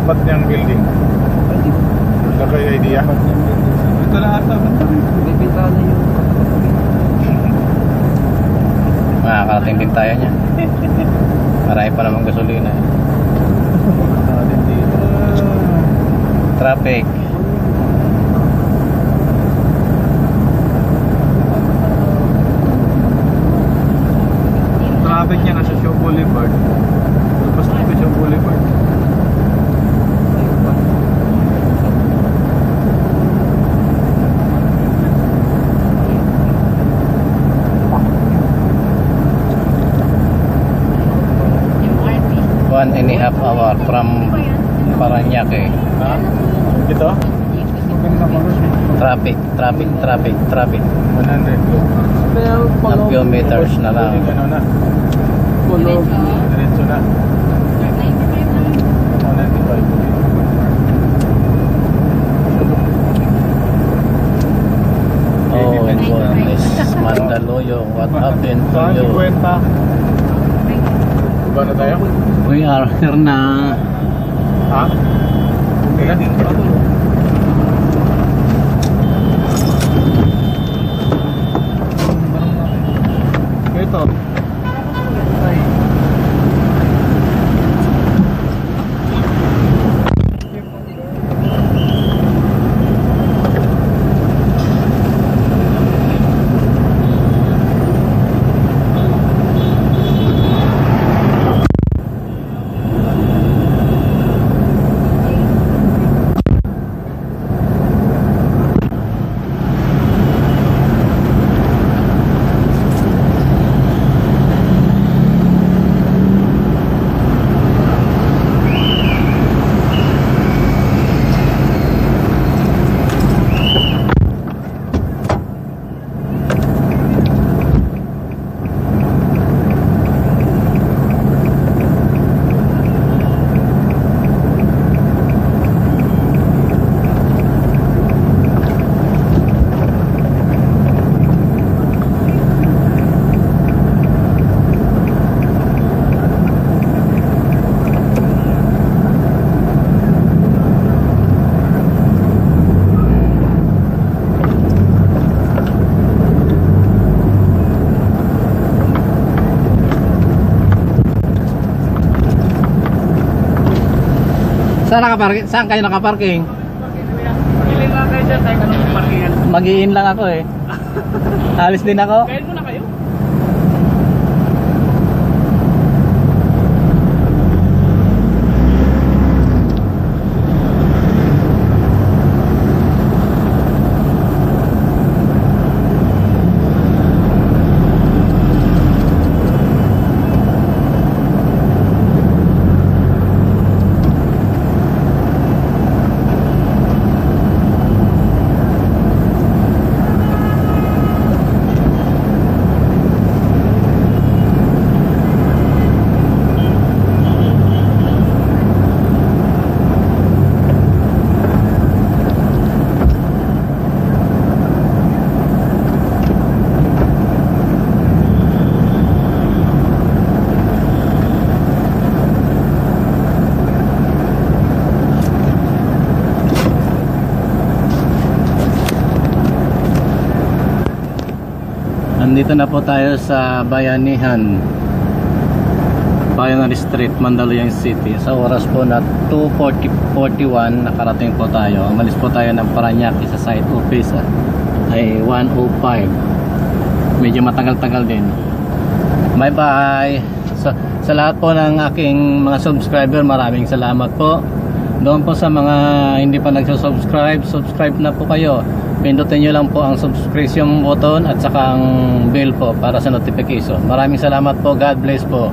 tapat niyang building. Wala kayo idea? Ito na ata. Bibita na yung Makakarating din tayo niya. Marami pa namang gasolina. Traffic. Traffic niya nasa Shaw Boulevard. Tapos na Shaw Boulevard. One and a half hour from Paranaque. Ha? Ito? Traffic. 100 Ang kilometers na lang. Ano na? kulog. Diretso na. 195. Oh goodness, Mandaluyong, what happened to you? 50. Diba na tayo? We are here na. Ha? Ilan? Ito. Saan kayo nakaparking? Mag-iin lang kayo dyan. Tayo ka ng parkingan. Mag-i-in lang ako eh. Alis din ako. Kain mo na kayo. Nandito na po tayo sa Bayanihan, Pioneer Street, Mandaluyong City. Sa oras po na 2:41 nakarating po tayo. Umalis po tayo ng Paranaque sa site office ay 1:05. Medyo matagal-tagal din. Bye bye. Sa lahat po ng aking mga subscriber, maraming salamat po. Doon po sa mga hindi pa nagsusubscribe, subscribe na po kayo. Pindutin nyo lang po ang subscription button at saka ang bell po para sa notification. Maraming salamat po. God bless po.